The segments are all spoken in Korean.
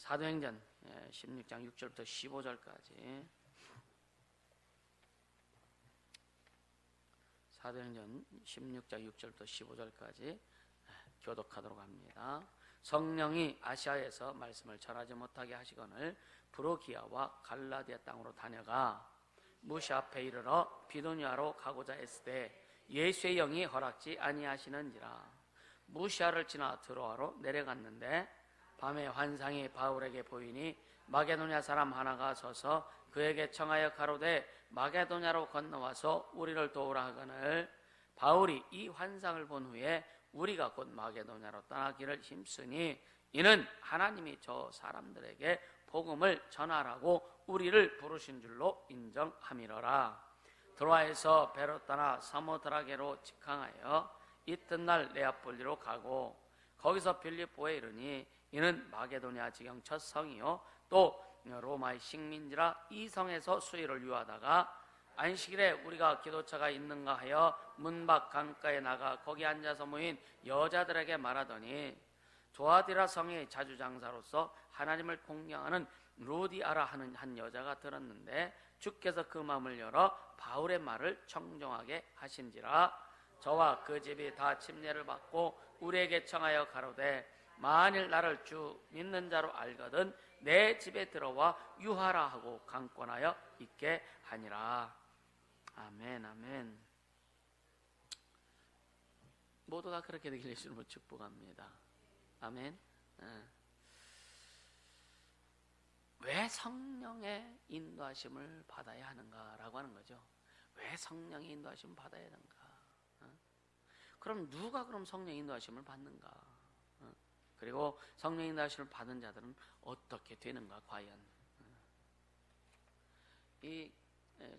사도행전 16장 6절부터 15절까지. 사도행전 16장 6절부터 15절까지 교독하도록 합니다. 성령이 아시아에서 말씀을 전하지 못하게 하시거늘 브로기아와 갈라디아 땅으로 다녀가 무시 앞에 이르러 비도니아로 가고자 했으되 예수의 영이 허락지 아니하시는지라. 무시아를 지나 드로아로 내려갔는데 밤에 환상이 바울에게 보이니 마게도냐 사람 하나가 서서 그에게 청하여 가로되 마게도냐로 건너와서 우리를 도우라 하거늘 바울이 이 환상을 본 후에 우리가 곧 마게도냐로 떠나기를 힘쓰니 이는 하나님이 저 사람들에게 복음을 전하라고 우리를 부르신 줄로 인정함이러라. 드로아에서 배로 떠나 사모드라게로 직항하여 이튿날 네아폴리로 가고 거기서 빌립보에 이르니 이는 마게도냐 지경 첫 성이요 또 로마의 식민지라 이 성에서 수일을 유하다가 안식일에 우리가 기도처가 있는가 하여 문 밖 강가에 나가 거기 앉아서 모인 여자들에게 말하더니 조아디라 성의 자주장사로서 하나님을 공경하는 루디아라 하는 한 여자가 들었는데 주께서 그 마음을 열어 바울의 말을 청종하게 하신지라. 저와 그 집이 다 침례를 받고 우리에게 청하여 가로되 만일 나를 주 믿는 자로 알거든 내 집에 들어와 유하라 하고 강권하여 있게 하니라. 아멘. 아멘. 모두가 그렇게 되길 예수님으로 축복합니다. 아멘. 왜 성령의 인도하심을 받아야 하는가라고 하는 거죠. 왜 성령의 인도하심을 받아야 하는가? 그럼 누가 그럼 성령의 인도하심을 받는가? 그리고 성령의 인도하심을 받은 자들은 어떻게 되는가 과연? 이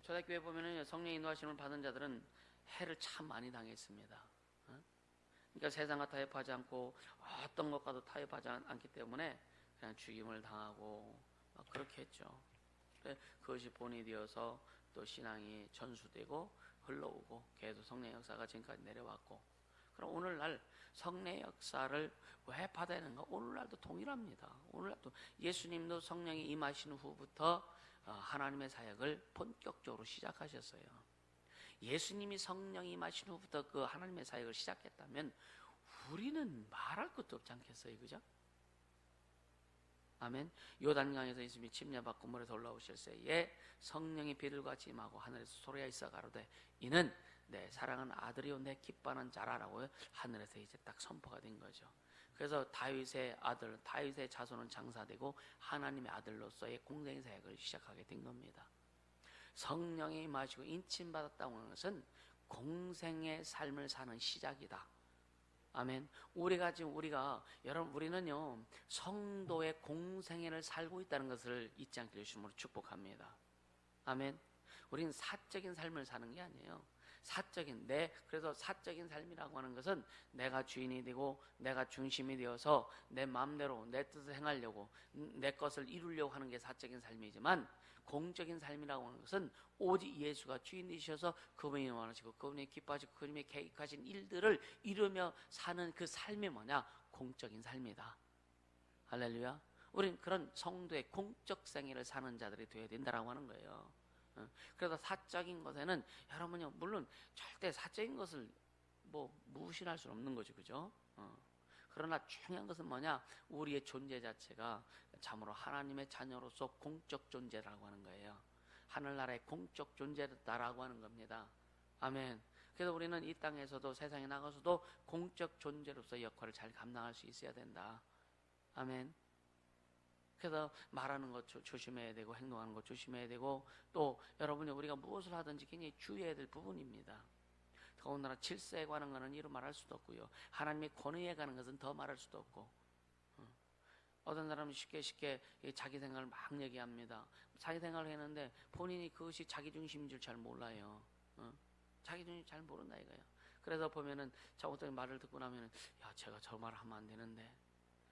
초대교회 보면은 성령의 인도하심을 받은 자들은 해를 참 많이 당했습니다. 그러니까 세상과 타협하지 않고 어떤 것과도 타협하지 않기 때문에 그냥 죽임을 당하고 막 그렇게 했죠. 그것이 본이 되어서 또 신앙이 전수되고 흘러오고 계속 성령 역사가 지금까지 내려왔고, 그럼 오늘날 성령 역사를 왜 받아야 하는가? 오늘날도 동일합니다. 오늘날도 예수님도 성령이 임하신 후부터 하나님의 사역을 본격적으로 시작하셨어요. 예수님이 성령이 임하신 후부터 그 하나님의 사역을 시작했다면 우리는 말할 것도 없지 않겠어요? 그죠? 아멘. 요단강에서 예수님이 침례받고 물에서 올라오실 때에 성령이 비둘같이 임하고 하늘에서 소리가 있어 가로되 이는 내 사랑하는 아들이요 내 기뻐하는 자라라고 하늘에서 이제 딱 선포가 된 거죠. 그래서 다윗의 아들, 다윗의 자손은 장사되고 하나님의 아들로서의 공생의 사역을 시작하게 된 겁니다. 성령이 임하시고 인침받았다고 하는 것은 공생의 삶을 사는 시작이다. 아멘. 여러분 우리는요 성도의 공생애를 살고 있다는 것을 잊지 않기를 주님으로 축복합니다. 아멘. 우리는 사적인 삶을 사는 게 아니에요. 그래서 사적인 삶이라고 하는 것은 내가 주인이 되고 내가 중심이 되어서 내 마음대로 내 뜻을 행하려고 내 것을 이루려고 하는 게 사적인 삶이지만, 공적인 삶이라고 하는 것은 오직 예수가 주인이셔서 그분이 원하시고 그분이 기뻐하시고 그분이 계획하신 일들을 이루며 사는 그 삶이 뭐냐? 공적인 삶이다. 할렐루야. 우린 그런 성도의 공적 생애를 사는 자들이 되어야 된다라고 하는 거예요. 그래서 사적인 것에는 여러분요 물론 절대 사적인 것을 무신할 수는 없는 거죠. 그죠? 그러나 중요한 것은 뭐냐? 우리의 존재 자체가 참으로 하나님의 자녀로서 공적 존재라고 하는 거예요. 하늘나라의 공적 존재다라고 하는 겁니다. 아멘. 그래서 우리는 이 땅에서도 세상에 나가서도 공적 존재로서 역할을 잘 감당할 수 있어야 된다. 아멘. 그래서 말하는 것 조심해야 되고 행동하는 것 조심해야 되고, 또 여러분이 우리가 무엇을 하든지 굉장히 주의해야 될 부분입니다. 더군다나 질서에 관한 것은 이루 말할 수도 없고요. 하나님의 권위에 관한 것은 더 말할 수도 없고. 어떤 사람은 쉽게 자기 생각을 막 얘기합니다. 자기 생각을 했는데 본인이 그것이 자기 중심인 줄 잘 몰라요. 자기 중심 잘 모른다 이거예요. 그래서 보면은 어떤 말을 듣고 나면은 제가 저 말 하면 안 되는데,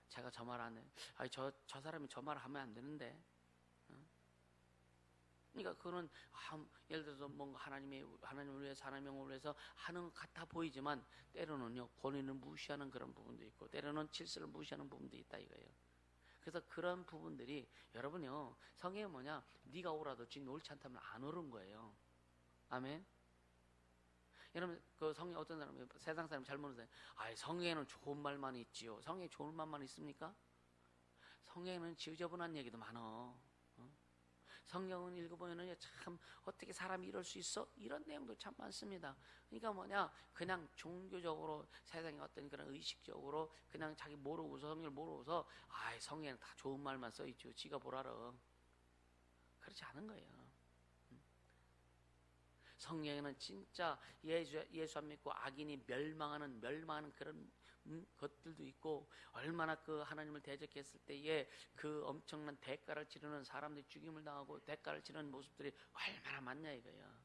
제가 저 말 안 해. 저 사람이 저 말 하면 안 되는데. 그러니까 그거는 예를 들어서 뭔가 하나님을 위해서 하나님의 영혼을 위해서 하는 것 같아 보이지만 때로는요 권위를 무시하는 그런 부분도 있고 때로는 질서를 무시하는 부분도 있다 이거예요. 그래서 그런 부분들이 여러분요, 성경이 뭐냐, 네가 오라도 주님 옳지 않다면 안 오른 거예요. 아멘. 여러분 그 성경 어떤 사람이 세상 사람 잘 모르는 사람, 아 성경에는 좋은 말만 있지요. 성경에 좋은 말만 있습니까? 성경에는 지저분한 얘기도 많어. 성경은 읽어보면은 참 어떻게 사람이 이럴 수 있어? 이런 내용도 참 많습니다. 그러니까 뭐냐, 그냥 종교적으로 세상의 어떤 그런 의식적으로 그냥 자기 모르고서 성경을 모르고서 아 성경에는 다 좋은 말만 써있죠. 지가 보라러. 그렇지 않은 거예요. 성경에는 진짜 예수 안 믿고 악인이 멸망하는 그런 것들도 있고, 얼마나 그 하나님을 대적했을 때에 그 엄청난 대가를 치르는 사람들이 죽임을 당하고 대가를 치르는 모습들이 얼마나 많냐 이거야.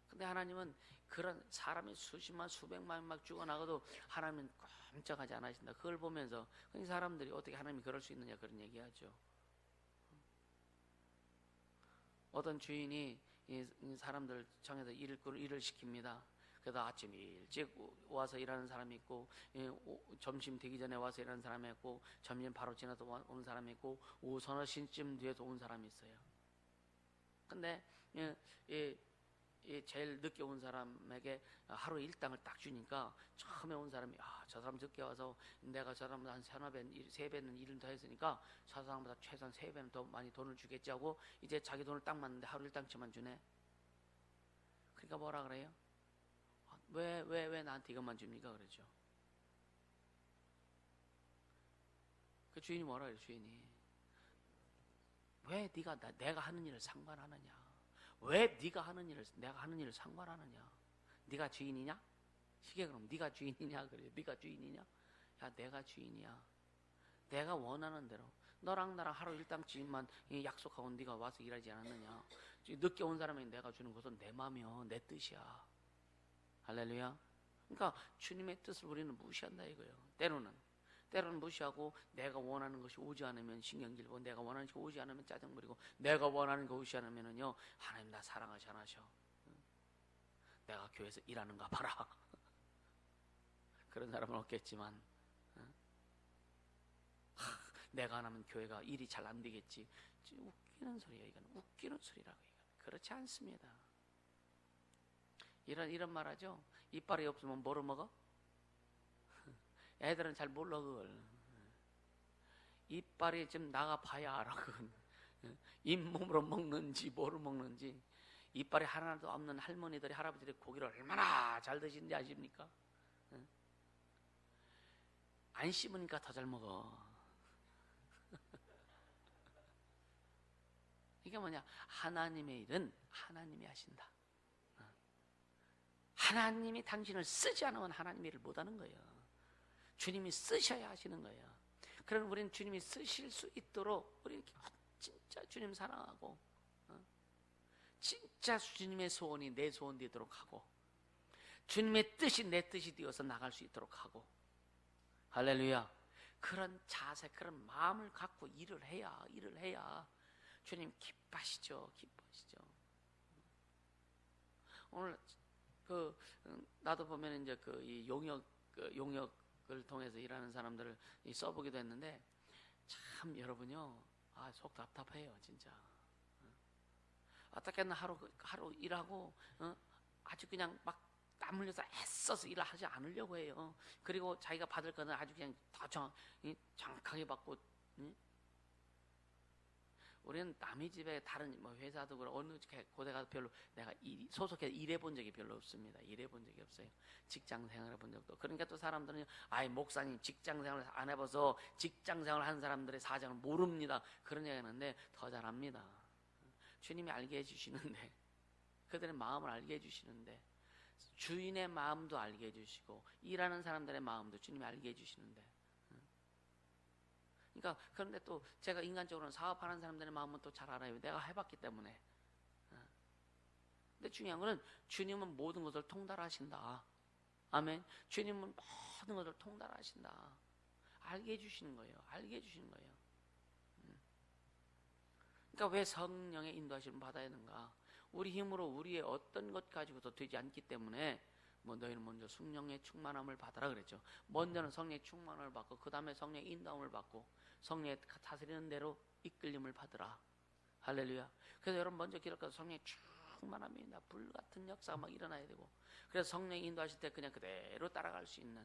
근데 하나님은 그런 사람이 수십만 수백만 막 죽어나가도 하나님은 꼼짝하지 않으신다. 그걸 보면서 이 사람들이 어떻게 하나님이 그럴 수 있느냐 그런 얘기하죠. 어떤 주인이 이 사람들 정해서 일을 시킵니다. 그래서 아침 일찍 와서 일하는 사람이 있고, 점심 되기 전에 와서 일하는 사람이 있고, 점심 바로 지나서 오는 사람이 있고, 오후 서너 시쯤 뒤에서 온 사람이 있어요. 근데 제일 늦게 온 사람에게 하루 일당을 딱 주니까 처음에 온 사람이 저 사람 늦게 와서 내가 저 사람보다 한 서너 배, 세 배는 일을 더 했으니까 저 사람보다 최소한 세 배는 더 많이 돈을 주겠지 하고 이제 자기 돈을 딱 맞는데 하루 일당치만 주네. 그러니까 뭐라 그래요? 왜 나한테 이것만 줍니까? 그러죠. 그 주인이 뭐라 그래요? 주인이 왜 네가 내가 하는 일을 상관하느냐? 왜 네가 하는 일을 내가 하는 일을 상관하느냐? 네가 주인이냐? 시계 그럼 네가 주인이냐? 그래요. 네가 주인이냐? 야 내가 주인이야. 내가 원하는 대로 너랑 나랑 하루 일당치만 약속하고 네가 와서 일하지 않았느냐? 늦게 온 사람에게 내가 주는 것은 내 마음이요, 내 뜻이야. 할렐루야. 그러니까 주님의 뜻을 우리는 무시한다 이거예요. 때로는 무시하고 내가 원하는 것이 오지 않으면 신경질고 내가 원하는 것이 오지 않으면 짜증 부리고 내가 원하는 것이 오지 않으면은요 하나님 나 사랑하지 않으셔. 내가 교회에서 일하는가 봐라. 그런 사람은 없겠지만 내가 안 하면 교회가 일이 잘 안 되겠지. 웃기는 소리야 이건. 웃기는 소리라고 이건. 그렇지 않습니다. 이런 말 하죠. 이빨이 없으면 뭐로 먹어? 애들은 잘 몰라 그걸. 이빨이 좀 나가봐야 알아 그건. 잇몸으로 먹는지 뭐로 먹는지. 이빨이 하나도 없는 할머니들이 할아버지들이 고기를 얼마나 잘 드시는지 아십니까? 안 씹으니까 더 잘 먹어. 이게 뭐냐? 하나님의 일은 하나님이 하신다. 하나님이 당신을 쓰지 않으면 하나님의 일을 못하는 거예요. 주님이 쓰셔야 하시는 거예요. 그럼 우리는 주님이 쓰실 수 있도록 우리는 진짜 주님 사랑하고 진짜 주님의 소원이 내 소원 되도록 하고 주님의 뜻이 내 뜻이 되어서 나갈 수 있도록 하고, 할렐루야. 그런 자세, 그런 마음을 갖고 일을 해야 주님 기뻐하시죠. 오늘 나도 보면 이제 이 용역을 통해서 일하는 사람들을 써보기도 했는데 참 여러분요, 속 답답해요 진짜. 어떻게든 하루 일하고 아주 그냥 막 땀 흘려서 애써서 일을 하지 않으려고 해요. 그리고 자기가 받을 거는 아주 그냥 더 정확하게 받고. 우리는 남의 집에 다른 뭐 회사도 그렇고 어느 곳에 가서 별로 내가 소속해서 일해본 적이 별로 없습니다. 일해본 적이 없어요. 직장 생활해 본 적도. 그러니까 또 사람들은 목사님 직장 생활을 안 해봐서 직장 생활을 하는 사람들의 사정을 모릅니다. 그런 얘기 하는데 더 잘합니다. 주님이 알게 해주시는데, 그들의 마음을 알게 해주시는데, 주인의 마음도 알게 해주시고 일하는 사람들의 마음도 주님이 알게 해주시는데, 그러니까 그런데 또 제가 인간적으로는 사업하는 사람들의 마음은 또 잘 알아요. 내가 해봤기 때문에. 근데 중요한 거는 주님은 모든 것을 통달하신다. 아멘. 주님은 모든 것을 통달하신다. 알게 해주시는 거예요. 그러니까 왜 성령의 인도하심을 받아야 하는가? 우리 힘으로 우리의 어떤 것 가지고도 되지 않기 때문에 너희는 먼저 성령의 충만함을 받아라 그랬죠. 먼저는 성령의 충만함을 받고 그 다음에 성령의 인도함을 받고 성령의 다스리는 대로 이끌림을 받으라. 할렐루야. 그래서 여러분 먼저 기록해서 성령의 충만함이 나 불같은 역사가 막 일어나야 되고, 그래서 성령이 인도하실 때 그냥 그대로 따라갈 수 있는,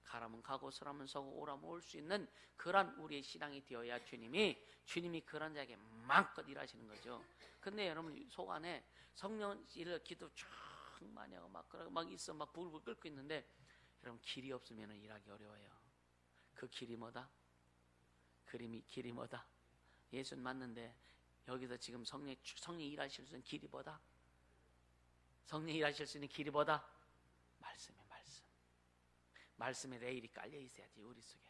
가라면 가고 서라면 서고 오라면 올 수 있는 그런 우리의 신앙이 되어야 주님이 그런 자에게 마음껏 일하시는 거죠. 근데 여러분 속 안에 성령 일을 기도 충만히 하고 막 있어 막 불불 끓고 있는데 여러분 길이 없으면 일하기 어려워요. 그 길이 뭐다? 길이 뭐다? 예수는 맞는데 여기서 지금 성령이 일하실 수 있는 길이 뭐다? 성령이 일하실 수 있는 길이 뭐다? 말씀에 레일이 깔려 있어야지 우리 속에.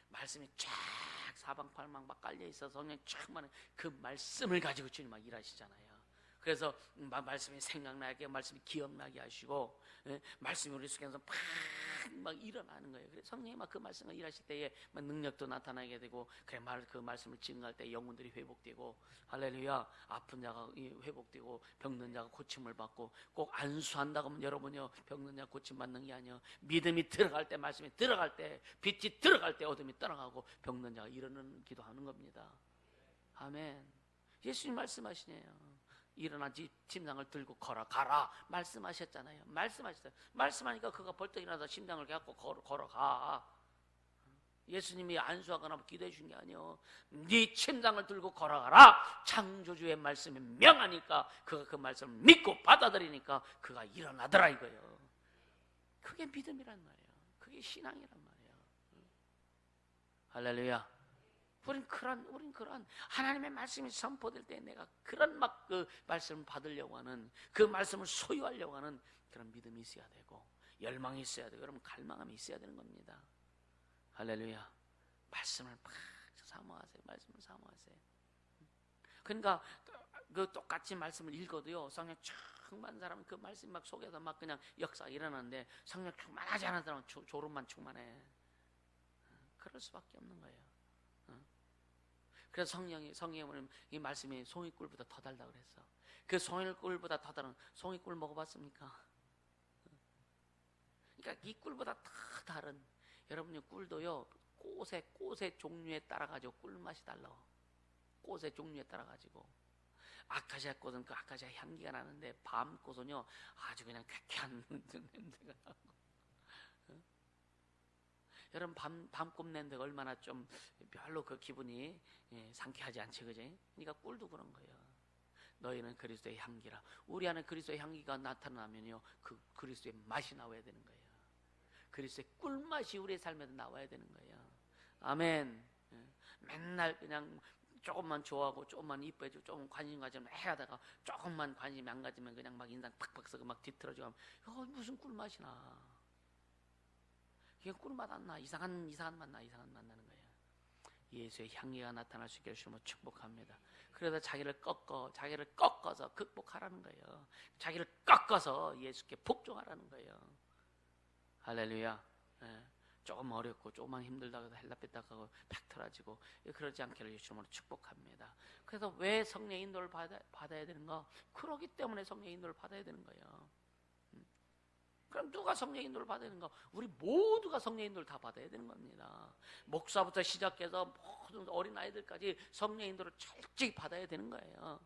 말씀이 쫙 사방팔방 막 깔려 있어서 성령이 쫙 많은 그 말씀을 가지고 주님 막 일하시잖아요. 그래서 말씀이 생각나게, 말씀이 기억나게 하시고, 말씀이 우리 속에서 막 일어나는 거예요. 그래서 성령이 막 그 말씀을 일하실 때에 막 능력도 나타나게 되고, 그래 그 말씀을 증거할 때 영혼들이 회복되고, 할렐루야, 아픈 자가 회복되고 병든 자가 고침을 받고, 꼭 안수한다고 하면 여러분요 병든 자가 고침 받는 게 아니요, 믿음이 들어갈 때, 말씀이 들어갈 때, 빛이 들어갈 때 어둠이 떠나가고 병든 자가 일어나는 기도하는 겁니다. 아멘. 예수님 말씀하시네요. 일어나 심장을 들고 가라 말씀하셨잖아요. 말씀하니까 그가 벌떡 일어나서 심장을 갖고 걸어가. 예수님이 안수하거나 기도해 준 게 아니요, 네 심장을 들고 걸어가라. 창조주의 말씀이 명하니까 그가 그 말씀을 믿고 받아들이니까 그가 일어나더라 이거예요. 그게 믿음이란 말이에요. 그게 신앙이란 말이에요. 할렐루야. 우린 그런 하나님의 말씀이 선포될 때 내가 그런 막 그 말씀을 받으려고 하는, 그 말씀을 소유하려고 하는 그런 믿음이 있어야 되고, 열망이 있어야 되고, 여러분 갈망함이 있어야 되는 겁니다. 할렐루야. 말씀을 막 사모하세요. 말씀을 사모하세요. 그러니까 그 똑같이 말씀을 읽어도요, 성령 충만한 사람은 그 말씀 막 속에서 막 그냥 역사가 일어나는데, 성령 충만하지 않은 사람은 졸음만 충만해. 그럴 수밖에 없는 거예요. 그래서 성령이 이 말씀이 송이꿀보다 더 달다 그랬어. 그 송이꿀보다 더 다른, 송이꿀 먹어봤습니까? 그러니까 이 꿀보다 더 다른, 여러분의 꿀도요 꽃의 종류에 따라 가지고 꿀 맛이 달라. 꽃의 종류에 따라 가지고 아카시아 꽃은 그 아카시아 향기가 나는데, 밤꽃은요 아주 그냥 쾌쾌한 냄새가 나고. 여러분 밤꽃 냄새가 얼마나 좀 별로 그 기분이 상쾌하지 않지, 그지? 그러니까 꿀도 그런 거예요. 너희는 그리스도의 향기라. 우리 안에 그리스도의 향기가 나타나면요, 그 그리스도의 맛이 나와야 되는 거예요. 그리스도의 꿀맛이 우리의 삶에도 나와야 되는 거예요. 아멘. 맨날 그냥 조금만 좋아하고 조금만 이뻐해주고 조금 관심 가지면 해하다가 조금만 관심이 안 가지면 그냥 막 인상 팍팍 썩고 막 뒤틀어지고 하면 무슨 꿀맛이 나. 그게 꿀맛 안 나. 이상한 맛 나는 거예요. 예수의 향기가 나타날 수 있게 주님을 축복합니다. 그래서 자기를 꺾어서 극복하라는 거예요. 자기를 꺾어서 예수께 복종하라는 거예요. 할렐루야. 조금 어렵고 조금만 힘들다고 헬라뺐다고 팍 틀어지고 그러지 않기를 주님으로 축복합니다. 그래서 왜 성령의 인도를 받아야 되는가? 그러기 때문에 성령의 인도를 받아야 되는 거예요. 그럼 누가 성령의 인도를 받아야 되는가? 우리 모두가 성령의 인도를 다 받아야 되는 겁니다. 목사부터 시작해서 모든 어린아이들까지 성령의 인도를 철저히 받아야 되는 거예요.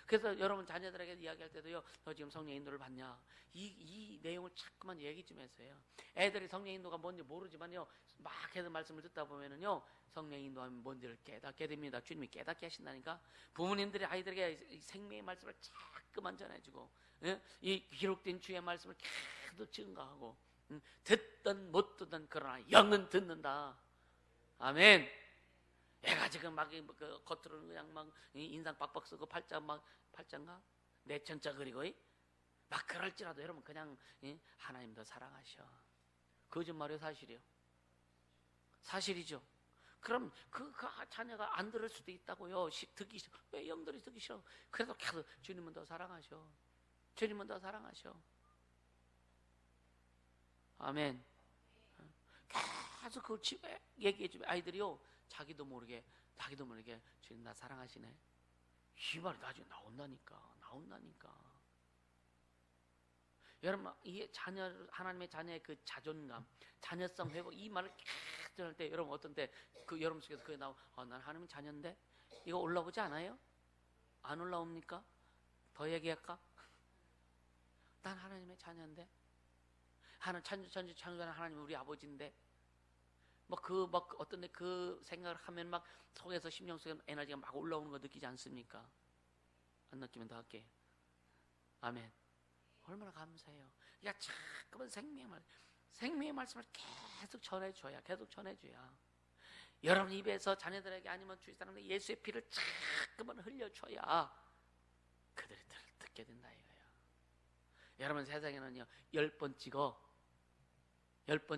그래서 여러분 자녀들에게 이야기할 때도요, 너 지금 성령의 인도를 받냐? 이 내용을 자꾸만 얘기 좀 해서요. 애들이 성령의 인도가 뭔지 모르지만요, 막 해서 말씀을 듣다 보면은요, 성령의 인도하면 뭔지를 깨닫게 됩니다. 주님이 깨닫게 하신다니까. 부모님들이 아이들에게 생명의 말씀을 자꾸만 전해주고, 이 기록된 주의 말씀을 계속 증거하고, 듣든 못 듣든 그러나 영은 듣는다. 아멘. 애가 지금 막 그 겉으로는 그냥 막 인상 빡빡 쓰고 팔짱가 내천자 그리고 막 그럴지라도 여러분 그냥 하나님 더 사랑하셔. 거짓말이요, 사실이요? 사실이죠. 그럼 그 자녀가 안 들을 수도 있다고요. 듣기 싫어. 왜 영들이 듣기 싫어? 그래도 계속 주님은 더 사랑하셔. 주님은 더 사랑하셔. 아멘. 계속 그 집에 얘기해주면 아이들이요, 자기도 모르게 주님 나 사랑하시네. 이 말이 나중에 나온다니까. 여러분 이 자녀 하나님의 자녀의 그 자존감, 자녀성 회복 이 말을 계속 할 때 여러분 어떤 때 그 여러분 속에서 그게 나오 난 하나님의 자녀인데 이거 올라오지 않아요? 안 올라옵니까? 더 얘기할까? 난 하나님의 자녀인데 창조하는 하나님 우리 아버지인데 어떤 데 그 생각을 하면 막 속에서 심령 속에 에너지가 막 올라오는 거 느끼지 않습니까? 안 느끼면 더 할게. 아멘. 얼마나 감사해요. 야, 자꾸만 생명의 말씀을 계속 전해줘야, 여러분 입에서 자녀들에게 아니면 주위 사람들에게 예수의 피를 자꾸만 흘려줘야 그들이 듣게 된다 이거예요. 여러분 세상에는요 10번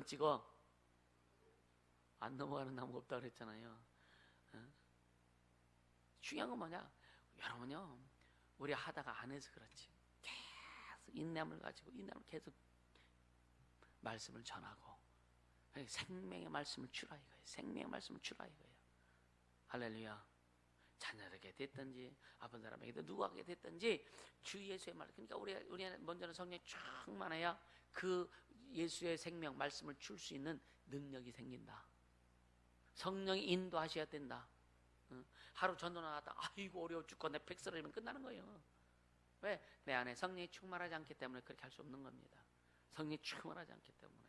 찍어 안 넘어가는 나무가 없다 그랬잖아요. 중요한 건 뭐냐? 여러분요 우리 하다가 안 해서 그렇지 계속 인내함을 가지고 계속 말씀을 전하고 생명의 말씀을 주라 이거예요. 생명의 말씀을 주라 이거예요. 할렐루야. 자녀에게 됐든지 아픈 사람에게 누구에게 됐든지 주 예수의 말. 그러니까 우리는 먼저는 성령이 충만해야 그 예수의 생명 말씀을 줄 수 있는 능력이 생긴다. 성령이 인도하셔야 된다. 하루 전도 나갔다 아이고 어려워 죽고 내 백설이면 끝나는 거예요. 왜? 내 안에 성령이 충만하지 않기 때문에 그렇게 할 수 없는 겁니다. 성령이 충만하지 않기 때문에.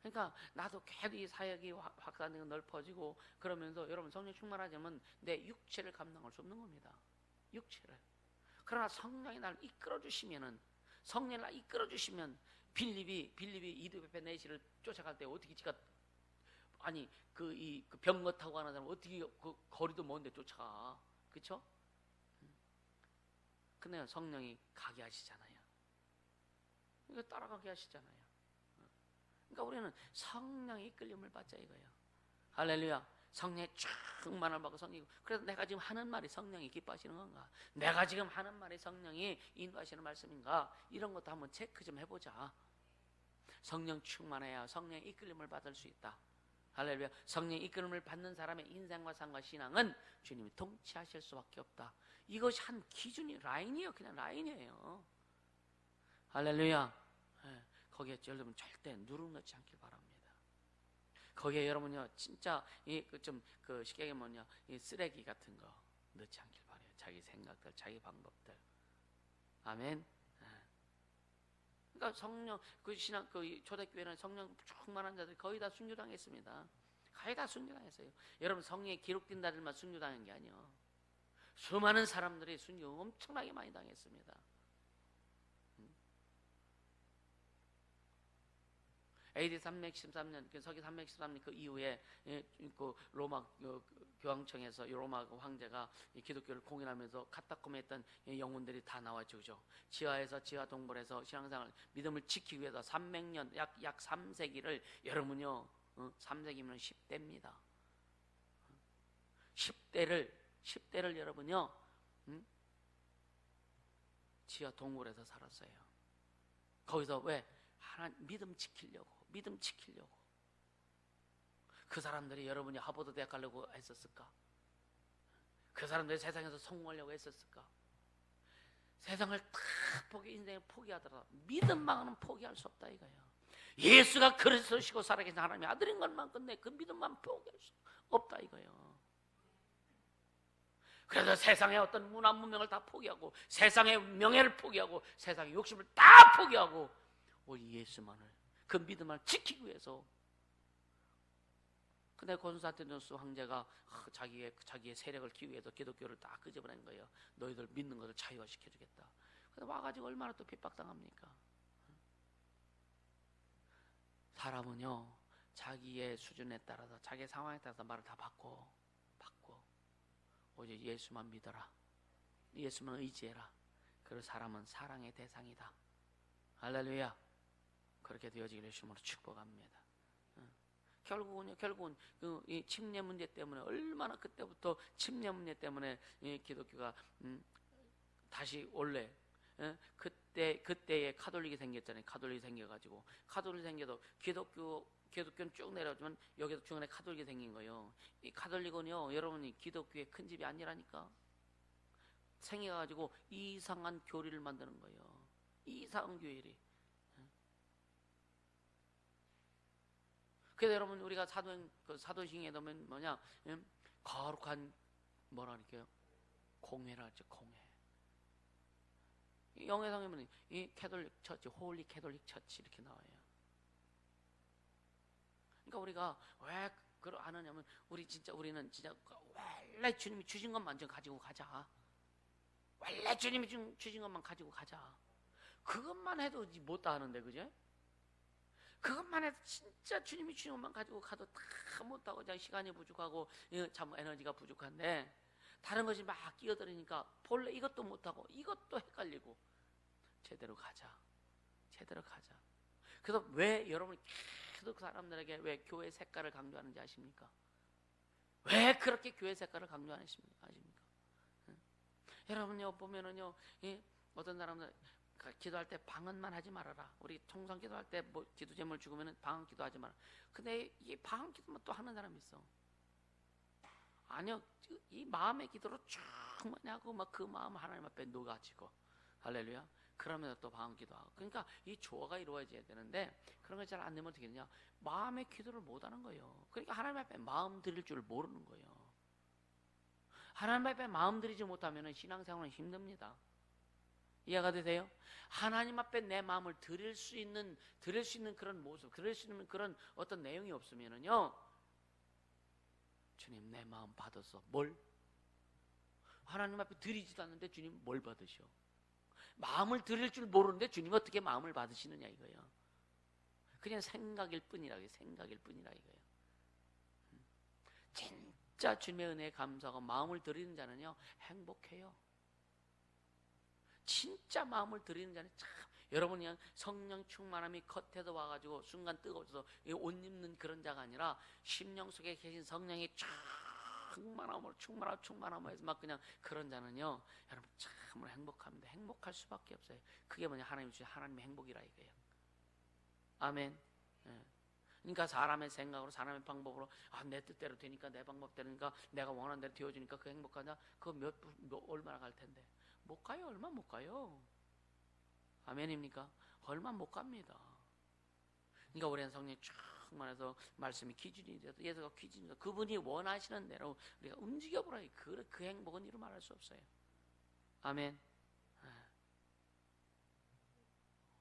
그러니까 나도 계속 이 사역이 확산되고 넓어지고 그러면서 여러분 성령 충만하지 않으면 내 육체를 감당할 수 없는 겁니다. 육체를. 그러나 성령이 나를 이끌어 주시면 빌립이 이두베페 네시를 쫓아갈 때 어떻게 지가 아니 그 병거 타고 가는 사람 어떻게 그 거리도 먼데 쫓아가. 그렇죠? 근데 성령이 가게 하시잖아요. 이거 따라가게 하시잖아요. 그러니까 우리는 성령의 이끌림을 받자 이거예요. 할렐루야. 성령의 충만을 받고 성령이. 그래서 내가 지금 하는 말이 성령이 기뻐하시는 건가? 내가 지금 하는 말이 성령이 인도하시는 말씀인가? 이런 것도 한번 체크 좀 해보자. 성령 충만해야 성령의 이끌림을 받을 수 있다. 할렐루야. 성령의 이끌림을 받는 사람의 인생과 삶과 신앙은 주님이 통치하실 수밖에 없다. 이것이 한 기준이 라인이에요. 그냥 라인이에요. 할렐루야. 네. 거기에 여러분 절대 누룩 넣지 않길 바랍니다. 거기에 여러분요 진짜 그 쉽게 얘기하면 이 쓰레기 같은 거 넣지 않길 바래요. 자기 생각들, 자기 방법들. 아멘. 그러니까 성령 그 신앙 그 초대교회는 성령 충만한 자들이 거의 다 순교당했습니다. 거의 다 순교당했어요. 여러분 성령에 기록된 자들만 순교당한 게 아니요. 수많은 사람들이 순교 엄청나게 많이 당했습니다. AD 313년, 서기 313년 그 이후에 그 로마 교황청에서 로마 황제가 기독교를 공인하면서 카타콤에 있던 영혼들이 다 나왔죠, 그죠? 지하 동굴에서 신앙생활 믿음을 지키기 위해서 300년 약 3세기를 여러분요, 3세기면 10대입니다. 10대를 여러분요, 지하 동굴에서 살았어요. 거기서 왜? 믿음 지키려고. 그 사람들이 여러분이 하버드 대학 가려고 했었을까? 그 사람들이 세상에서 성공하려고 했었을까? 세상을 다 인생을 포기하더라도 믿음만은 포기할 수 없다 이거예요. 예수가 그리스도시고 살아계신 하나님의 아들인 것만 끝내 그 믿음만 포기할 수 없다 이거예요. 그래서 세상의 어떤 문화 문명을 다 포기하고 세상의 명예를 포기하고 세상의 욕심을 다 포기하고 우리 예수만을 그 믿음을 지키기 위해서. 근데 콘스탄티누스 황제가 자기의 세력을 키우기 위해서 기독교를 다 끄집어낸 거예요. 너희들 믿는 것을 자유화시켜주겠다. 근데 와가지고 얼마나 또 핍박당합니까? 사람은요 자기의 수준에 따라서 자기의 상황에 따라서 말을 다 바꿔. 오직 예수만 믿어라. 예수만 의지해라. 그리고 사람은 사랑의 대상이다. 할렐루야. 그렇게 되어지기를 주님으로 축복합니다. 결국은 이 침례 문제 때문에 얼마나 그때부터 침례 문제 때문에 기독교가 다시 원래 그때에 카톨릭이 생겼잖아요. 카톨릭이 생겨가지고 카톨릭이 생겨도 기독교는 쭉 내려오지만 여기도 중간에 카톨릭이 생긴 거예요. 이 카톨릭은요 여러분이 기독교의 큰 집이 아니라니까 생겨가지고 이상한 교리를 만드는 거예요. 이상한 교회리. 그래서 여러분 우리가 사도행에 보면 뭐냐, 거룩한 뭐라 그럴까요? 공회라 하죠. 공회. 영해성에 보면 이 캐톨릭 처치, 홀리 캐톨릭 처치 이렇게 나와요. 그러니까 우리가 왜 그걸 안 하냐면 우리는 진짜 원래 주님이 주신 것만 좀 가지고 가자. 원래 주님이 주신 것만 가지고 가자. 그것만 해도 못다 하는데, 그죠? 그것만 해도 진짜 주님이 주신 것만 가지고 가도 다 못하고 그냥 시간이 부족하고 참 에너지가 부족한데, 다른 것이 막 끼어들으니까 본래 이것도 못하고 이것도 헷갈리고. 제대로 가자. 그래서 왜 여러분이 계속 사람들에게 왜 교회 색깔을 강조하는지 아십니까? 왜 그렇게 교회 색깔을 강조하십니까? 여러분요 보면은요, 어떤 사람들 기도할 때 방언만 하지 말아라. 우리 통상 기도할 때 뭐 기도 제목을 죽으면은 방언 기도하지 마라. 근데 이 방언 기도만 또 하는 사람이 있어. 아니요, 이 마음의 기도로 충분히 하고 막 그 마음 하나님 앞에 녹아지고, 할렐루야. 그러면 또 방언 기도하고. 그러니까 이 조화가 이루어져야 되는데 그런 걸 잘 안 되면 어떻게 되냐? 마음의 기도를 못 하는 거예요. 그러니까 하나님 앞에 마음 드릴 줄 모르는 거예요. 하나님 앞에 마음 드리지 못하면 신앙생활은 힘듭니다. 이해가 되세요? 하나님 앞에 내 마음을 드릴 수 있는 그런 모습, 드릴 수 있는 그런 어떤 내용이 없으면은요, 주님 내 마음 받아서 뭘? 하나님 앞에 드리지도 않는데 주님 뭘 받으셔? 마음을 드릴 줄 모르는데 주님 어떻게 마음을 받으시느냐 이거예요. 그냥 생각일 뿐이라 이거예요. 진짜 주님의 은혜에 감사하고 마음을 드리는 자는요 행복해요. 진짜 마음을 드리는 자는 참, 여러분이 그냥 성령 충만함이 겉에서 와가지고 순간 뜨거워져서 옷 입는 그런 자가 아니라 심령 속에 계신 성령이 충만함으로 해서 막 그냥 그런 자는요, 여러분 참으로 행복합니다. 행복할 수밖에 없어요. 그게 뭐냐? 하나님이 주신 하나님의 행복이라 이거예요. 아멘. 그러니까 사람의 생각으로, 사람의 방법으로, 내 뜻대로 되니까, 내 방법대로니까, 내가 원하는 대로 되어주니까 그 행복하냐? 그거 얼마나 갈 텐데. 못 가요. 얼마 못 가요. 아멘입니까? 얼마 못 갑니다. 그러니까 우리는 성령이 충만해서 말씀이 기준이 돼서, 예수가 기준이 돼서 그분이 원하시는 대로 우리가 움직여보라. 그 행복은 이루 말할 수 없어요. 아멘.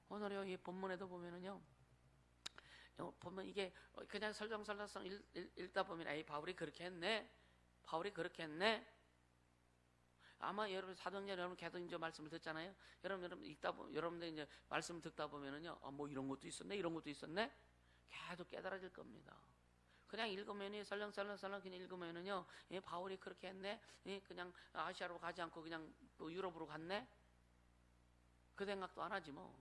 오늘 이 본문에도 보면은요, 보면 이게 그냥 설렁설렁 읽다 보면 바울이 그렇게 했네. 아마 여러분 사도행전 여러분 계속 이제 말씀을 듣잖아요. 여러분 읽다 보면, 여러분들 이제 말씀을 듣다 보면은요, 뭐 이런 것도 있었네. 계속 깨달아질 겁니다. 그냥 읽으면이 설렁설렁 그냥 읽으면은요, 바울이 그렇게 했네. 그냥 아시아로 가지 않고 그냥 유럽으로 갔네. 그 생각도 안 하지 뭐.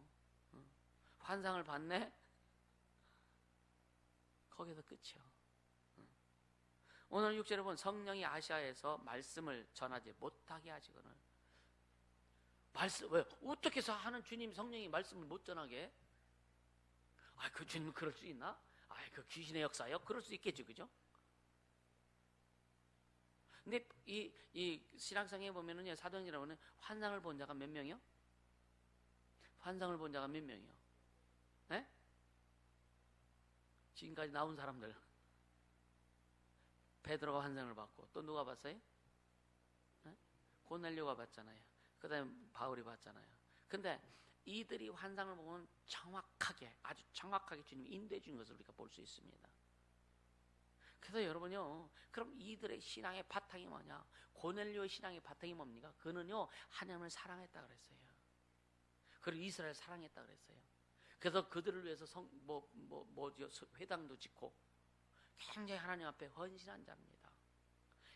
환상을 봤네. 거기서 끝이요. 오늘 6절에 보면 성령이 아시아에서 말씀을 전하지 못하게 하시거늘. 왜? 어떻게 해서 하는 주님 성령이 말씀을 못 전하게? 그 주님 그럴 수 있나? 그 귀신의 역사요? 그럴 수 있겠죠, 그죠? 근데 이 신학성에 보면은요, 사도행전에 환상을 본 자가 몇 명이요? 환상을 본 자가 몇 명이요? 네? 지금까지 나온 사람들. 베드로가 환상을 봤고, 또 누가 봤어요? 네? 고넬료가 봤잖아요. 그 다음에 바울이 봤잖아요. 근데 이들이 환상을 보면 아주 정확하게 주님이 인도해 준 것을 우리가 볼 수 있습니다. 그래서 여러분요, 그럼 이들의 신앙의 바탕이 뭐냐? 고넬료의 신앙의 바탕이 뭡니까? 그는요, 하나님을 사랑했다 그랬어요. 그리고 이스라엘 사랑했다 그랬어요. 그래서 그들을 위해서 회당도 짓고 굉장히 하나님 앞에 헌신한 자입니다.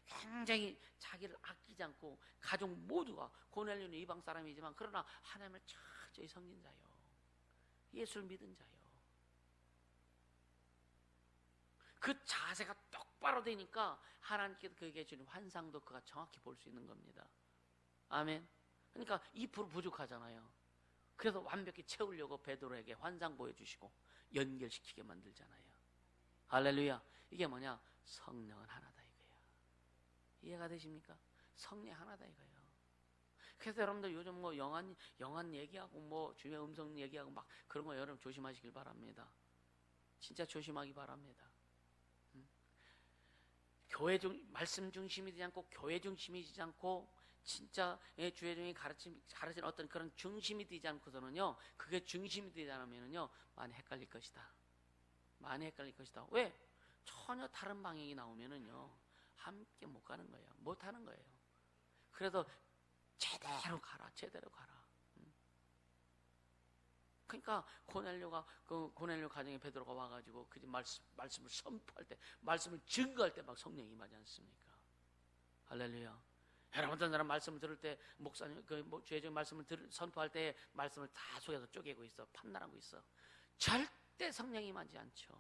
굉장히 자기를 아끼지 않고 가족 모두가, 고넬료는 이방 사람이지만 그러나 하나님을 철저히 섬긴 자요. 예수를 믿은 자요. 그 자세가 똑바로 되니까 하나님께서 그에게 주는 환상도 그가 정확히 볼 수 있는 겁니다. 아멘. 그러니까 2% 부족하잖아요. 그래서 완벽히 채우려고 베드로에게 환상 보여주시고 연결시키게 만들잖아요. 할렐루야. 이게 뭐냐? 성령은 하나다 이거예요. 이해가 되십니까? 성령 하나다 이거예요. 그래서 여러분들 요즘 뭐 영안 얘기하고 뭐 주의 음성 얘기하고 막 그런 거 여러분 조심하시길 바랍니다. 진짜 조심하기 바랍니다. 교회 말씀 중심이 되지 않고 교회 중심이 되지 않고 진짜 주의 종이 가르친 어떤 그런 중심이 되지 않고서는요, 그게 중심이 되지 않으면은요 많이 헷갈릴 것이다. 많이 헷갈릴 것이다. 왜? 전혀 다른 방향이 나오면은요 함께 못 가는 거예요. 못 하는 거예요. 그래서 제대로 가라. 그러니까 고넬료 가정에 베드로가 와가지고 그 말씀을 선포할 때, 말씀을 증거할 때 막 성령이 임하지 않습니까? 할렐루야. 여러분, 사람 말씀을 들을 때 목사님 주의 말씀을 선포할 때 말씀을 다 속에서 쪼개고 있어, 판단하고 있어. 절대 성령이 임하지 않죠.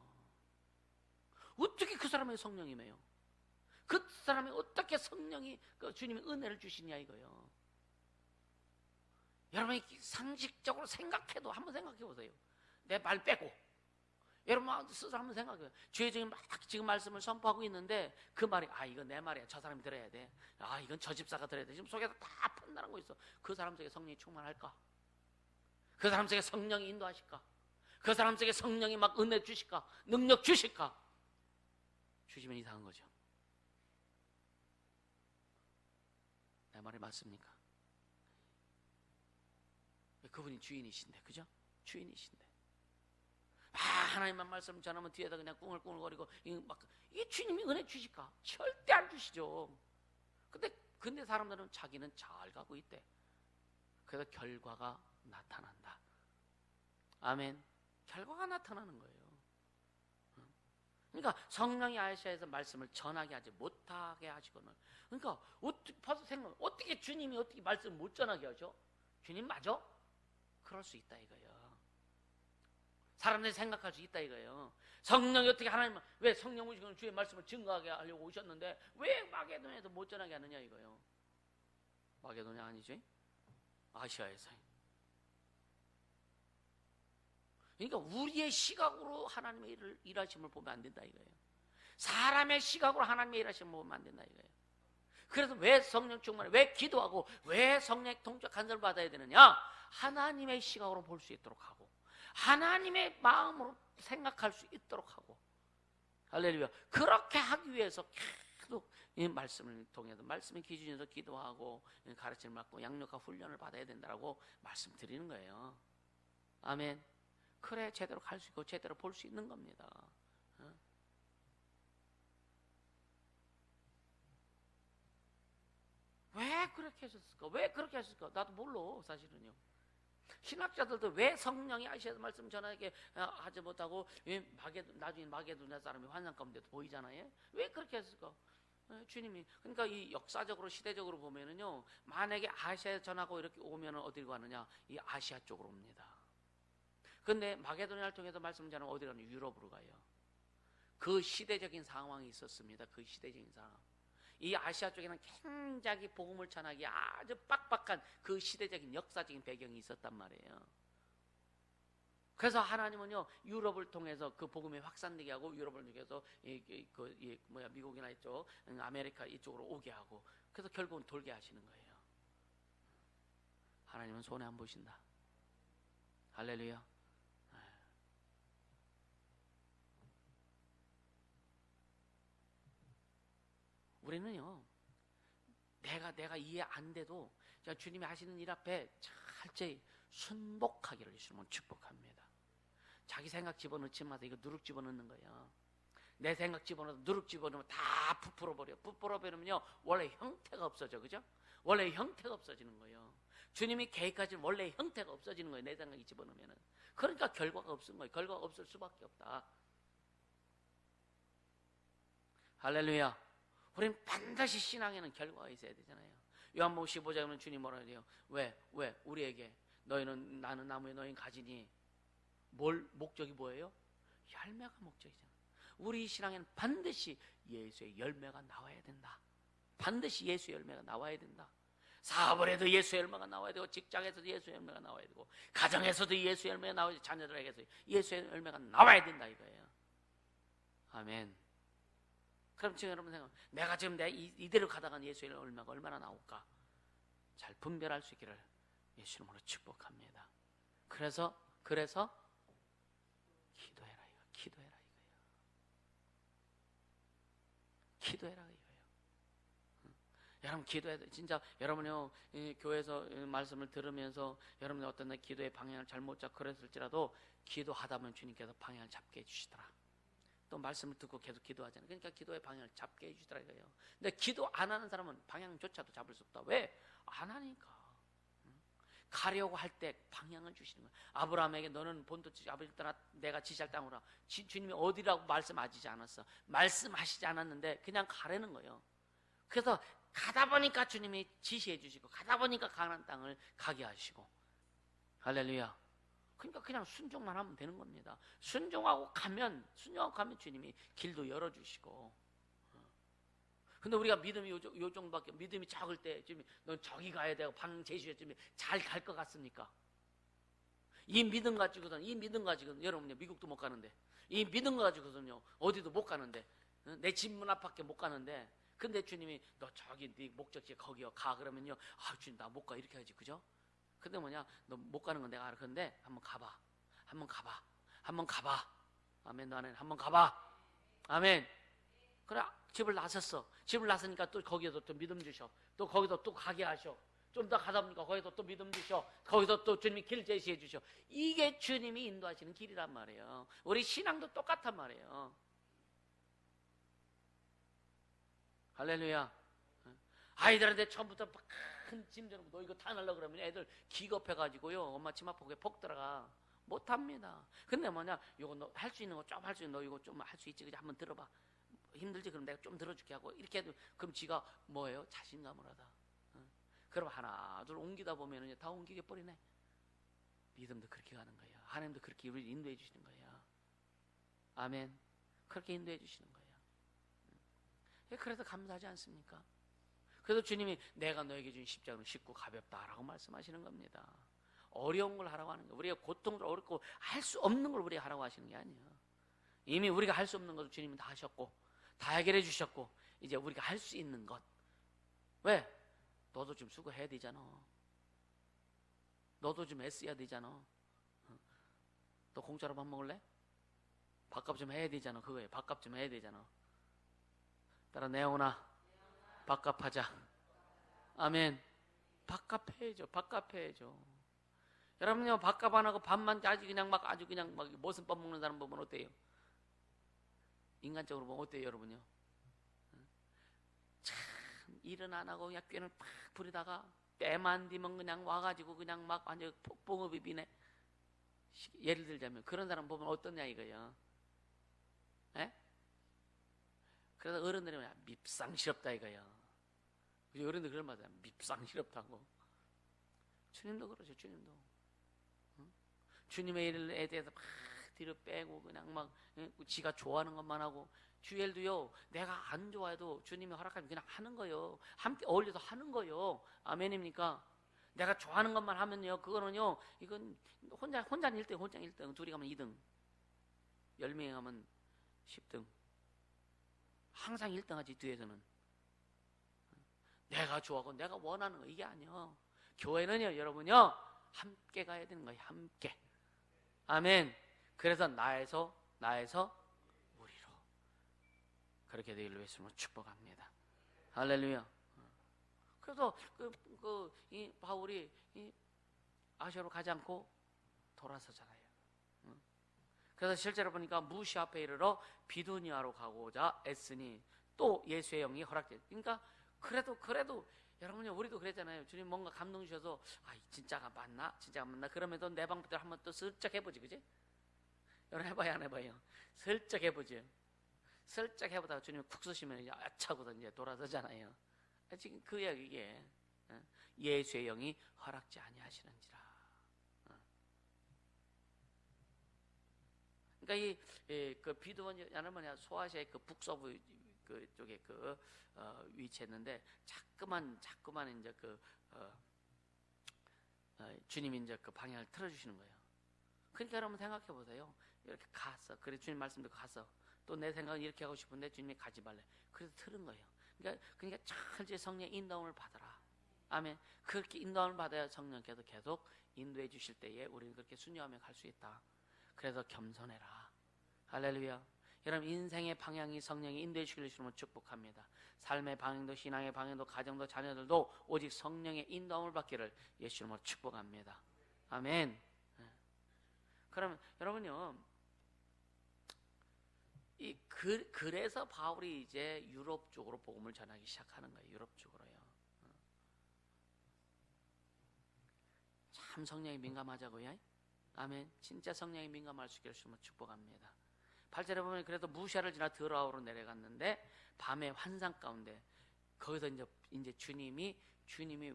어떻게 그 사람에게 성령이 임해요? 그 사람이 어떻게 성령이 주님의 은혜를 주시냐 이거요. 여러분이 상식적으로 생각해도 한번 생각해 보세요. 내 말 빼고 여러분 스스로 한번 생각해요. 주의 종이 막 지금 말씀을 선포하고 있는데 그 말이 이건 내 말이야. 저 사람이 들어야 돼. 이건 저 집사가 들어야 돼. 지금 속에서 다 판단하고 있어. 그 사람 속에 성령이 충만할까? 그 사람 속에 성령이 인도하실까? 그 사람 속에 성령이 막 은혜 주실까? 능력 주실까? 주시면 이상한 거죠. 내 말이 맞습니까? 그분이 주인이신데, 그죠? 주인이신데. 하나님만 말씀 전하면 뒤에다 그냥 꿍얼꿍얼거리고 이게 주님이 은혜 주실까? 절대 안 주시죠. 근데 사람들은 자기는 잘 가고 있대. 그래서 결과가 나타난다. 아멘. 결과가 나타나는 거예요. 그러니까 성령이 아시아에서 말씀을 전하게 하지 못하게 하시거든. 그러니까 어떻게 주님이 어떻게 말씀을 못 전하게 하죠? 주님 맞아? 그럴 수 있다 이거예요. 사람들이 생각할 수 있다 이거예요. 성령이 어떻게 하나님 왜 성령 오시고는 주의 말씀을 증거하게 하려고 오셨는데 왜 마게도냐에서 못 전하게 하느냐 이거예요. 마게도냐 아니지? 아시아에서. 그러니까 우리의 시각으로 하나님의 일하심을 보면 안 된다 이거예요. 사람의 시각으로 하나님의 일하심을 보면 안 된다 이거예요. 그래서 왜 성령 충만해? 왜 기도하고 왜 성령의 통적 간섭을 받아야 되느냐? 하나님의 시각으로 볼 수 있도록 하고 하나님의 마음으로 생각할 수 있도록 하고, 할렐루야. 그렇게 하기 위해서 계속 이 말씀을 통해서 말씀의 기준에서 기도하고 가르침을 받고 양육과 훈련을 받아야 된다라고 말씀드리는 거예요. 아멘. 그래 제대로 갈 수 있고 제대로 볼 수 있는 겁니다. 왜 그렇게 하셨을까? 왜 그렇게 하셨을까? 나도 몰라 사실은요. 신학자들도 왜 성령이 아시아에서 말씀 전하게 하지 못하고 나중에 마게도냐 사람이 환상 가운데도 보이잖아요. 왜 그렇게 했을까? 주님이. 그러니까 이 역사적으로 시대적으로 보면은요, 만약에 아시아에 전하고 이렇게 오면은 어디로 가느냐? 이 아시아 쪽으로 옵니다. 근데 마게도냐를 통해서 말씀 전하면 어디로 가느냐? 유럽으로 가요. 그 시대적인 상황이 있었습니다. 그 시대적인 상황. 이 아시아 쪽에는 굉장히 복음을 전하기 아주 빡빡한 그 시대적인 역사적인 배경이 있었단 말이에요. 그래서 하나님은요 유럽을 통해서 그 복음이 확산되게 하고 유럽을 통해서 미국이나 이쪽 아메리카 이쪽으로 오게 하고, 그래서 결국은 돌게 하시는 거예요. 하나님은 손해 안 보신다. 할렐루야. 우리는요, 내가 이해 안 돼도 주님이 하시는 일 앞에 철저히 순복하기를 주시면 축복합니다. 자기 생각 집어넣지 마세요. 이거 누룩 집어넣는 거예요. 내 생각 집어넣어서 누룩 집어넣으면 다 부풀어버려. 부풀어버리면요 원래 형태가 없어져, 그죠? 원래 형태가 없어지는 거예요. 주님이 계획하신 원래 형태가 없어지는 거예요. 내 생각이 집어넣으면은. 그러니까 결과가 없은 거예요. 결과가 없을 수밖에 없다. 할렐루야. 우리는 반드시 신앙에는 결과가 있어야 되잖아요. 요한복음 15장에 보면 주님 뭐라 그래요? 왜 우리에게 나는 나무에 너희는 가지니 목적이 뭐예요? 열매가 목적이잖아요. 우리 신앙에는 반드시 예수의 열매가 나와야 된다. 반드시 예수의 열매가 나와야 된다. 사업을 해도 예수의 열매가 나와야 되고, 직장에서도 예수의 열매가 나와야 되고, 가정에서도 예수의 열매가 나와야 되고, 자녀들에게서 예수의 열매가 나와야 된다 이거예요. 아멘. 그럼 지금 여러분 생각, 내가 지금 이대로 가다가 예수의 열매가 얼마나 나올까? 잘 분별할 수 있기를 예수 이름으로 축복합니다. 그래서 기도해라 이거. 기도해라 이거예요. 여러분 기도해야 돼. 진짜 여러분요 교회에서 말씀을 들으면서 여러분의 어떤 기도의 방향을 잘못 잡고 그랬을지라도 기도하다 보면 주님께서 방향을 잡게 해주시더라. 또 말씀을 듣고 계속 기도하잖아요. 그러니까 기도의 방향을 잡게 해주시더라 이거예요. 근데 기도 안 하는 사람은 방향조차도 잡을 수 없다. 왜? 안 하니까. 가려고 할 때 방향을 주시는 거예요. 아브라함에게 너는 본토 아버지 떠나 내가 지시할 땅으로 주님이 어디라고 말씀하시지 않았어. 말씀하시지 않았는데 그냥 가라는 거예요. 그래서 가다 보니까 주님이 지시해 주시고 가다 보니까 가나안 땅을 가게 하시고 할렐루야. 그러니까 그냥 순종만 하면 되는 겁니다. 순종하고 가면 주님이 길도 열어주시고. 근데 우리가 믿음이 요 정도밖에 믿음이 적을 때 지금 넌 저기 가야 되고 방향 제시했지만 잘 갈 것 같습니까? 이 믿음 가지고는 여러분요 미국도 못 가는데 이 믿음 가지고서는요 어디도 못 가는데 내 집 문 앞밖에 못 가는데 근데 주님이 너 저기 네 목적지 거기요 가 그러면요 아 주님 나 못 가 이렇게 하지 그죠? 근데 뭐냐 너 못 가는 건 내가 알아. 근데 한번 가봐 아멘. 너는 한번 가봐 아멘. 그래 집을 나섰어. 집을 나서니까 또 거기에도 또 믿음 주셔. 또 거기도 또 가게 하셔. 좀 더 가다 보니까 거기도 또 믿음 주셔. 거기도 또 주님이 길 제시해 주셔. 이게 주님이 인도하시는 길이란 말이에요. 우리 신앙도 똑같단 말이에요. 할렐루야. 아이들한테 처음부터 큰 짐 들고 너 이거 다 날라 그러면 애들 기겁해가지고요 엄마 침 앞에 폭 들어가 못합니다. 근데 뭐냐 이거 너 할 수 있는 거 좀 할 수 있는 너 이거 좀 할 수 있지 그냥 한번 들어봐. 힘들지 그럼 내가 좀 들어줄게 하고 이렇게 해도 그럼 지가 뭐예요? 자신감을 하다. 그럼 하나 둘 옮기다 보면은 다 옮기게 버리네. 믿음도 그렇게 가는 거예요. 하나님도 그렇게 우리를 인도해 주시는 거예요. 아멘. 그렇게 인도해 주시는 거예요. 그래서 감사하지 않습니까? 그래서 주님이 내가 너에게 준 십자가는 쉽고 가볍다라고 말씀하시는 겁니다. 어려운 걸 하라고 하는 거예요. 우리가 고통을 어렵고 할 수 없는 걸 우리가 하라고 하시는 게 아니에요. 이미 우리가 할 수 없는 것을 주님은 다 하셨고 다 해결해 주셨고 이제 우리가 할 수 있는 것. 왜? 너도 좀 수고해야 되잖아. 너도 좀 애써야 되잖아. 너 공짜로 밥 먹을래? 밥값 좀 해야 되잖아. 그거에 밥값 좀 해야 되잖아. 따라 내오나 밥값 하자. 아멘. 밥값 해야죠. 밥값 해야죠. 여러분요 밥값 안 하고 밥만 아주 그냥 막 모순밥 먹는 사람 보면 어때요? 인간적으로 보면 어때요 여러분요? 참 일은 안 하고 그냥 꾀를 팍 부리다가 때만 되면 그냥 와가지고 그냥 막 완전 폭봉업이 비네. 예를 들자면 그런 사람 보면 어떠냐 이거예요. 에? 그래서 어른들이 뭐냐 밉상스럽다 이거예요. 어른들 그런 말 하잖아요. 밉상스럽다고. 주님도 그러죠. 주님도. 주님의 일에 대해서 막 뒤로 빼고 그냥 막 지가 좋아하는 것만 하고 주일도요 내가 안 좋아해도 주님이 허락하면 그냥 하는 거예요. 함께 어울려서 하는 거예요. 아멘입니까? 내가 좋아하는 것만 하면요 그거는요 이건 혼자는 1등 혼자 1등 둘이 가면 2등 10명이 가면 10등 항상 1등 하지. 뒤에서는 내가 좋아하고 내가 원하는 거 이게 아니에요. 교회는요 여러분요 함께 가야 되는 거예요. 함께. 아멘. 그래서 나에서 우리로 그렇게 되기를 예수님으로 축복합니다. 할렐루야. 그래서 이 바울이 아시아로 가지 않고 돌아서잖아요. 그래서 실제로 보니까 무시 앞에 이르러 비두니아로 가고자 애쓰니 또 예수의 영이 허락돼. 그러니까 그래도 여러분요 우리도 그랬잖아요. 주님 뭔가 감동 주셔서 진짜가 맞나 그러면서 내 방법대로 한번 또 슬쩍 해보지 그지? 여러분 해봐요 안 해봐요? 슬쩍 해보지. 슬쩍 해보다가 주님이 쿡 쓰시면 이제 아차고서 이제 돌아서잖아요. 지금 그 이야기에 예수의 영이 허락지 아니하시는지라. 그러니까 그 비두니아는 뭐냐 소아시아의 그 북서부 그쪽에 위치했는데 자꾸만 이제 주님이 이제 그 방향을 틀어주시는 거예요. 그러니까 여러분 생각해 보세요. 이렇게 갔어. 그래 주님 말씀 듣고 갔어. 또 내 생각은 이렇게 하고 싶은데 주님이 가지 말래. 그래서 틀은 거예요. 그러니까 철저히 성령의 인도함을 받아라. 아멘. 그렇게 인도함을 받아야 성령께서 계속 인도해 주실 때에 우리는 그렇게 순종하며 갈 수 있다. 그래서 겸손해라. 할렐루야. 여러분, 인생의 방향이 성령이 인도해 주시기를 주님으로 축복합니다. 삶의 방향도, 신앙의 방향도, 가정도, 자녀들도 오직 성령의 인도함을 받기를 예수 이름으로 축복합니다. 아멘. 그러면 여러분요, 그래서 바울이 이제 유럽 쪽으로 복음을 전하기 시작하는 거예요. 유럽 쪽으로요. 참 성령에 민감하자고요. 아멘. 진짜 성령에 민감할 수 있기를 주님으로 축복합니다. 8절에 보면 그래도 무시아를 지나 드라우로 내려갔는데 밤의 환상 가운데 거기서 이제 주님이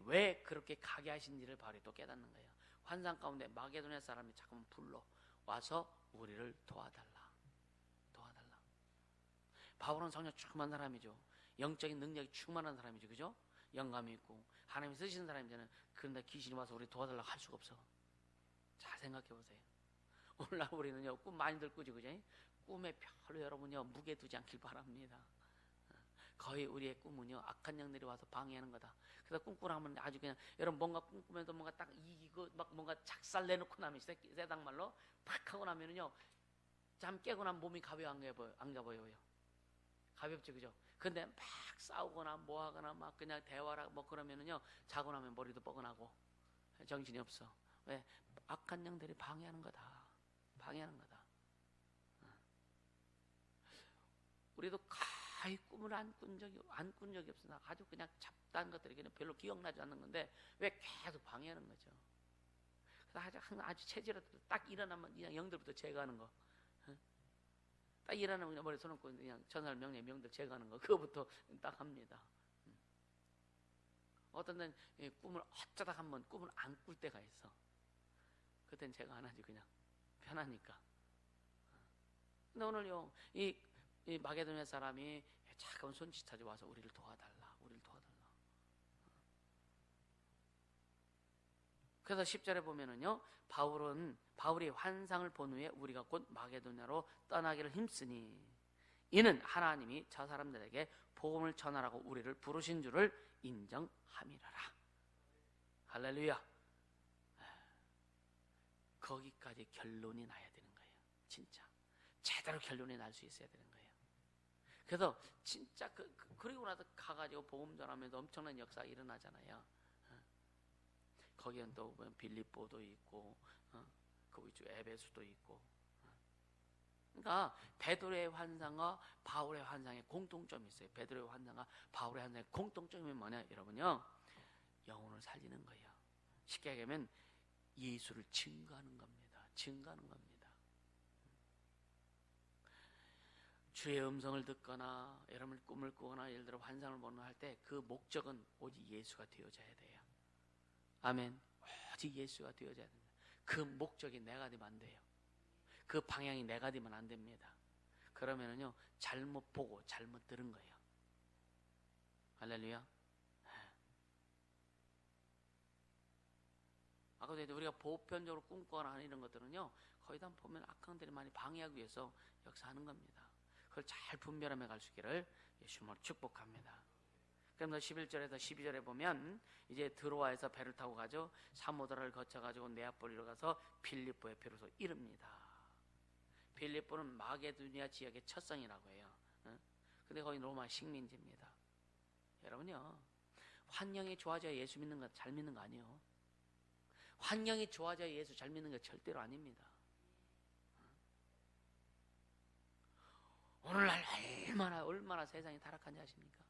왜 그렇게 가게 하신지를 바울이 또 깨닫는 거예요. 환상 가운데 마게도냐 사람이 자꾸만 불러 와서 우리를 도와달라. 바울은 성령 충만한 사람이죠. 영적인 능력이 충만한 사람이죠. 그죠? 영감이 있고 하나님이 쓰시는 사람이잖아요. 그런데 귀신이 와서 우리 도와달라고 할 수가 없어. 잘 생각해 보세요. 오늘날 우리는요 꿈 많이들 꾸죠. 그죠? 꿈에 별로 여러분요 무게 두지 않길 바랍니다. 거의 우리의 꿈은요 악한 영들이 와서 방해하는 거다. 그래서 꿈꾸라면 아주 그냥 여러분 뭔가 꿈꾸면서 뭔가 딱 이거 막 뭔가 작살 내놓고 나면 세상말로 팍 하고 나면은요 잠 깨고 나면 몸이 가벼워 안 가벼워요. 가볍죠, 그죠? 근데 막 싸우거나 뭐 하거나 막 그냥 대화라 뭐 그러면은요 자고 나면 머리도 뻐근하고 정신이 없어. 왜? 악한 영들이 방해하는 거다. 우리도 거의 꿈을 안 꾼 적이 없어. 아주 그냥 잡다한 것들이 그냥 별로 기억나지 않는 건데 왜 계속 방해하는 거죠. 그래서 아주 체질로 딱 일어나면 그냥 영들부터 제거하는 거. 딱 일어나면 그냥 머리 손 얹고 그냥 전설 명예 명들 제거하는 거. 그거부터 딱 합니다. 어떤 데는 꿈을 어쩌다 한번 꿈을 안 꿀 때가 있어. 그땐 제가 안 하지 그냥 편하니까. 근데 오늘요 이 마게도냐 사람이 차가운 손짓하지 와서 우리를 도와달라. 그래서 10절에 보면은요 바울이 환상을 본 후에 우리가 곧 마게도냐로 떠나기를 힘쓰니 이는 하나님이 저 사람들에게 복음을 전하라고 우리를 부르신 줄을 인정함이라라. 할렐루야. 거기까지 결론이 나야 되는 거예요. 진짜 제대로 결론이 날 수 있어야 되는 거예요. 그래서 진짜 그리고 나서 가가지고 복음 전하면서 엄청난 역사가 일어나잖아요. 거기엔 또 빌립보도 있고 그 위쪽에 에베소도 있고. 그러니까 베드로의 환상과 바울의 환상에 공통점이 있어요. 베드로의 환상과 바울의 환상의 공통점이 뭐냐 여러분요, 영혼을 살리는 거예요. 쉽게 얘기하면 예수를 증거하는 겁니다. 주의 음성을 듣거나 여러분 꿈을 꾸거나 예를 들어 환상을 보거나 할 때 그 목적은 오직 예수가 되어져야 돼요. 아멘. 오직 예수가 되어져야 됩니다. 그 목적이 내가 되면 안 돼요. 그 방향이 내가 되면 안 됩니다. 그러면은요 잘못 보고 잘못 들은 거예요. 할렐루야. 아까도 얘기했는데 우리가 보편적으로 꿈꾸거나 하는 이런 것들은요 거의 다 보면 악한들이 많이 방해하기 위해서 역사하는 겁니다. 그걸 잘 분별하며 갈 수 있기를 예수님으로 축복합니다. 그럼 11절에서 12절에 보면 이제 드로아에서 배를 타고 가죠. 사모드라를 거쳐가지고 네아폴리로 가서 빌립보에 비로소 이릅니다. 빌립보는 마게도니아 지역의 첫 성이라고 해요. 근데 거기 로마 식민지입니다. 여러분요 환경이 좋아져야 예수 믿는 거 잘 믿는 거 아니에요. 환경이 좋아져야 예수 잘 믿는 거 절대로 아닙니다. 오늘날 얼마나 세상이 타락한지 아십니까?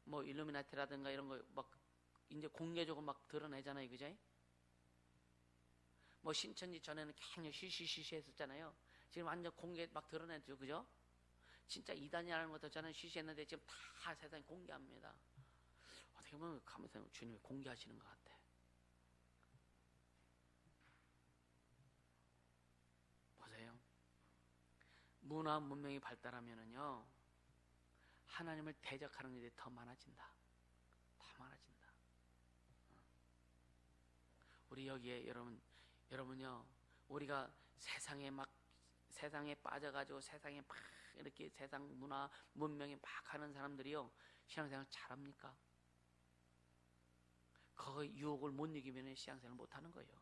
뭐 일루미나티라든가 이런 거 막 이제 공개적으로 막 드러내잖아요, 그죠? 뭐 신천지 전에는 그냥 쉬쉬쉬쉬 했었잖아요. 지금 완전 공개 막 드러내죠, 그죠? 진짜 이단이라는 것도 저는 쉬쉬했는데 지금 다 세상에 공개합니다. 어떻게 보면 가면서 주님이 공개하시는 것 같아. 보세요. 문화 문명이 발달하면은요 하나님을 대적하는 일이 더 많아진다. 우리 여기에 여러분요 우리가 세상에 빠져가지고 세상에 막 이렇게 세상 문화 문명에 막 하는 사람들이요 신앙생활 잘합니까? 그 유혹을 못 이기면 신앙생활을 못하는 거예요.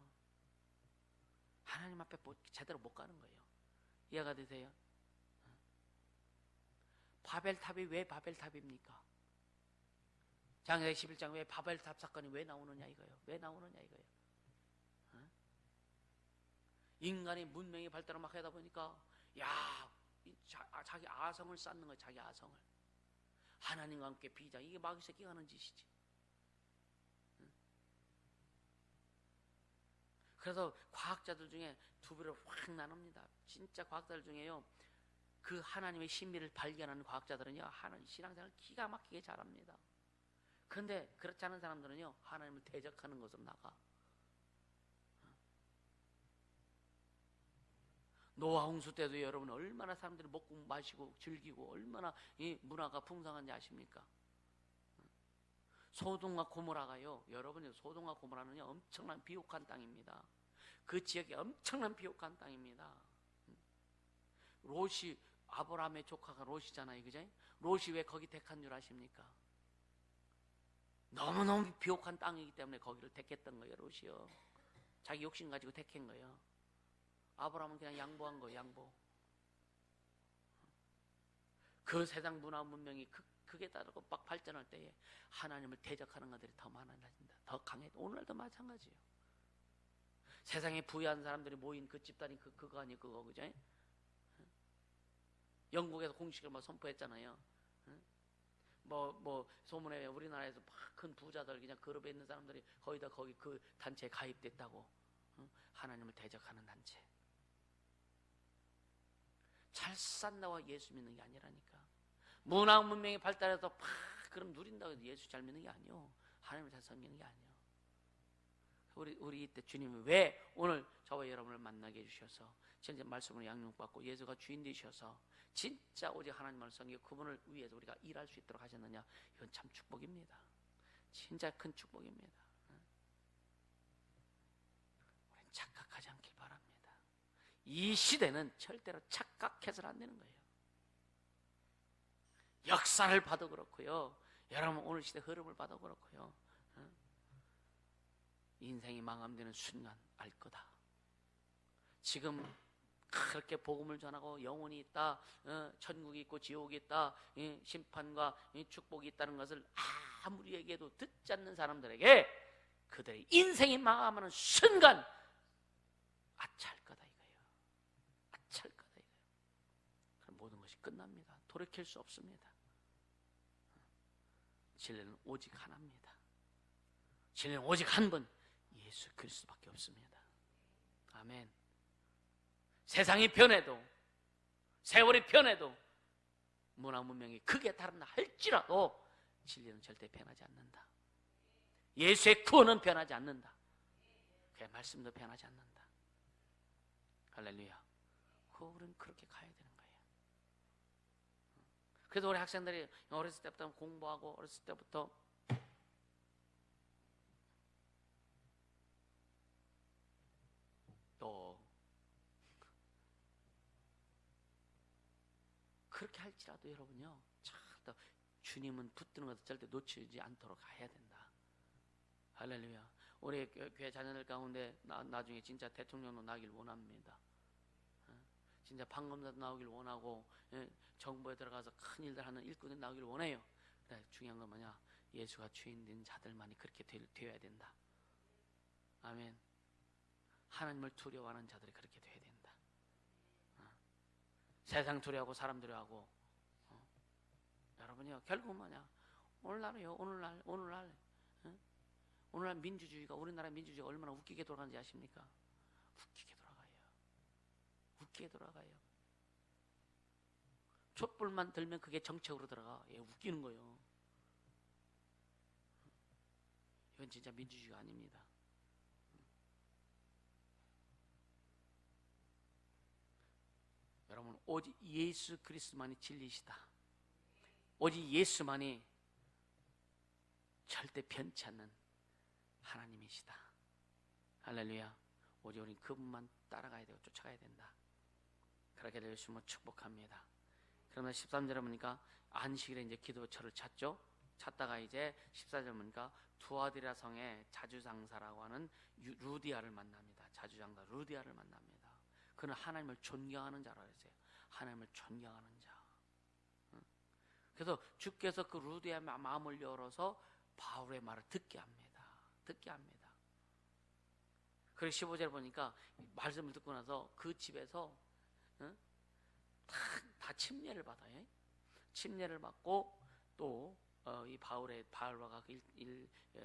하나님 앞에 제대로 못 가는 거예요. 이해가 되세요? 바벨탑이 왜 바벨탑입니까? 장세기 11장 왜 바벨탑 사건이 왜 나오느냐 이거예요. 왜 나오느냐 이거예요. 인간이 문명이 발달을 막 하다 보니까 자기 아성을 쌓는 거예요. 자기 아성을. 하나님과 함께 비자. 이게 마귀 새끼가 하는 짓이지. 그래서 과학자들 중에 두 부로 확 나눕니다. 진짜 과학자들 중에요, 그 하나님의 신비를 발견하는 과학자들은요, 하나님 신앙생활을 기가 막히게 잘합니다. 그런데 그렇지 않은 사람들은요, 하나님을 대적하는 것으로 나가. 노아 홍수 때도 여러분 얼마나 사람들이 먹고 마시고 즐기고 얼마나 이 문화가 풍성한지 아십니까? 소돔과 고모라가요, 여러분이 소돔과 고모라는요 엄청난 비옥한 땅입니다. 그 지역이 엄청난 비옥한 땅입니다. 롯이, 아브라함의 조카가 롯이잖아요, 그죠? 롯이 왜 거기 택한 줄 아십니까? 너무너무 비옥한 땅이기 때문에 거기를 택했던 거예요. 롯이요, 자기 욕심 가지고 택한 거예요. 아브라함은 그냥 양보한 거예요. 양보. 그 세상 문화 문명이 크게 따르고 막 발전할 때에 하나님을 대적하는 것들이 더 많아진다. 더 강해. 오늘도 마찬가지예요. 세상에 부유한 사람들이 모인 그 집단이 그거 아니에요, 그거, 그죠? 영국에서 공식을 막 선포했잖아요. 소문에 우리나라에서 막 큰 부자들, 그냥 그룹에 있는 사람들이 거의 다 거기 그 단체에 가입됐다고. 하나님을 대적하는 단체. 잘 산다고 예수 믿는 게 아니라니까. 문화 문명이 발달해서 팍 그럼 누린다고 해서 예수 잘 믿는 게 아니요. 하나님을 잘 섬기는 게 아니요. 우리 이때 주님이 왜 오늘 저와 여러분을 만나게 해주셔서 진짜 말씀으로 양육받고 예수가 주인 되셔서 진짜 오직 하나님을 섬기고 그분을 위해서 우리가 일할 수 있도록 하셨느냐, 이건 참 축복입니다. 진짜 큰 축복입니다. 우리는 착각하지 않길 바랍니다. 이 시대는 절대로 착각해서는 안 되는 거예요. 역사를 봐도 그렇고요, 여러분 오늘 시대 흐름을 봐도 그렇고요, 인생이 마감되는 순간 알 거다. 지금 그렇게 복음을 전하고 영혼이 있다, 천국이 있고 지옥이 있다, 심판과 축복이 있다는 것을 아무리 얘기해도 듣지 않는 사람들에게 그들의 인생이 마감하는 순간 아차할 거다 이거예요. 아차할 거다 이거예요. 그럼 모든 것이 끝납니다. 돌이킬 수 없습니다. 진리는 오직 하나입니다. 진리는 오직 한 분, 예수 그리스도밖에 없습니다. 아멘. 세상이 변해도, 세월이 변해도, 문화 문명이 크게 다른다 할지라도 진리는 절대 변하지 않는다. 예수의 구원은 변하지 않는다. 그의 말씀도 변하지 않는다. 할렐루야. 우리는 그렇게 가야 되는 거예요. 그래서 우리 학생들이 어렸을 때부터 공부하고 어렸을 때부터 또 그렇게 할지라도 여러분요, 참 주님은 붙드는 것을 절대 놓치지 않도록 해야 된다. 할렐루야. 우리 교회 자녀들 가운데 나중에 진짜 대통령도 나길 원합니다. 진짜 판검사도 나오길 원하고, 정부에 들어가서 큰 일들 하는 일꾼이 나오길 원해요. 그래, 중요한 건 뭐냐, 예수가 주인된 자들만이 그렇게 되어야 된다. 아멘. 하나님을 두려워하는 자들이 그렇게 되어야 된다. 세상 두려워하고 사람 두려워하고, 여러분이요, 결국 뭐냐, 오늘날이요, 오늘날 민주주의가, 우리나라 민주주의가 얼마나 웃기게 돌아가는지 아십니까? 웃기게 돌아가요. 촛불만 들면 그게 정책으로 들어가. 웃기는 거예요. 이건 진짜 민주주의가 아닙니다. 여러분, 오직 예수 그리스도만이 진리시다. 오직 예수만이 절대 변치 않는 하나님이시다. 할렐루야. 오직 우리는 그분만 따라가야 되고 쫓아가야 된다. 그렇게 되시면 축복합니다. 그러면 13절에 보니까 안식일에 이제 기도처를 찾죠. 찾다가 이제 14절 보니까 두아디라 성의 자주장사라고 하는 루디아를 만납니다. 자주장사 루디아를 만납니다. 그는 하나님을 존경하는 자라고 했어요. 하나님을 존경하는 자. 그래서 주께서 그 루디아의 마음을 열어서 바울의 말을 듣게 합니다. 듣게 합니다. 그리고 15절 보니까 말씀을 듣고 나서 그 집에서 다 침례를 받아요. 침례를 받고 또 이 바울과 그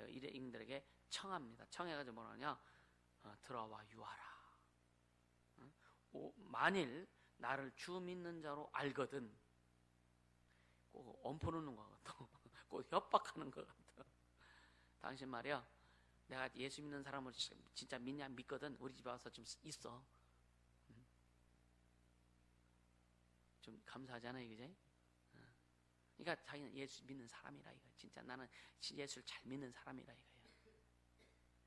일행들에게 청합니다. 청해가지고 뭐라냐? 들어와 유하라. 만일 나를 주 믿는 자로 알거든. 꼭 엎어놓는 것 같아. 꼭 협박하는 것 같아. 당신 말이야, 내가 예수 믿는 사람을 진짜 믿냐? 믿거든. 우리 집에 와서 좀 있어. 좀 감사하잖아요, 그지? 그러니까 자기는 예수 믿는 사람이라 이거. 진짜 나는 예수를 잘 믿는 사람이라 이거예요.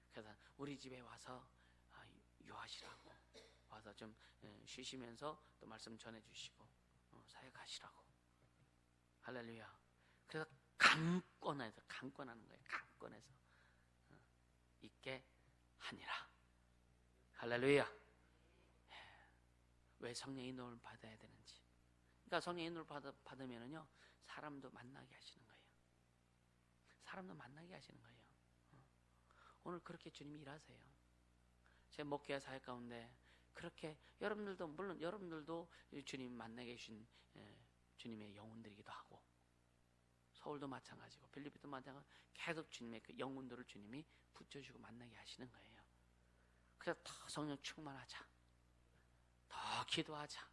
그래서 우리 집에 와서 유하시라고, 와서 좀 쉬시면서 또 말씀 전해주시고 사역하시라고. 할렐루야. 그래서 강권하는 거예요. 강권해서 있게 하니라. 할렐루야. 왜 성령의 인도를 받아야 되는지. 그러니까 성령의 인도를 받으면은요, 사람도 만나게 하시는 거예요. 사람도 만나게 하시는 거예요. 오늘 그렇게 주님이 일하세요. 제 목회와 사역 가운데 그렇게 여러분들도, 물론 여러분들도 주님 만나게 해주신 주님의 영혼들이기도 하고, 서울도 마찬가지고 필리핀도 마찬가지고, 계속 주님의 그 영혼들을 주님이 붙여주고 만나게 하시는 거예요. 그래서 더 성령 충만하자, 더 기도하자.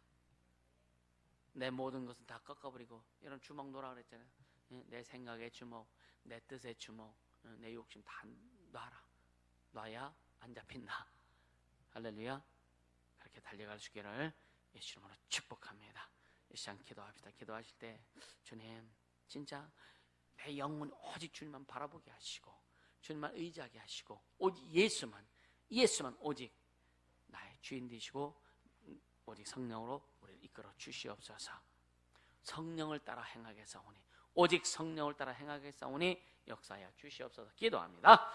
내 모든 것은 다 꺾어버리고, 이런 주먹 놓으라 그랬잖아요. 내 생각의 주먹, 내 뜻의 주먹, 내 욕심 다 놔라. 놔야 안 잡힌다. 할렐루야. 그렇게 달려갈 수 있기를 예수 이름으로 축복합니다. 이 시간 기도합시다. 기도하실 때 주님, 진짜 내 영혼 오직 주님만 바라보게 하시고, 주님만 의지하게 하시고, 오직 예수만 오직 나의 주인 되시고, 오직 성령으로 우리를 이끌어 주시옵소서. 성령을 따라 행하겠사오니, 오직 성령을 따라 행하겠사오니 역사하여 주시옵소서. 기도합니다.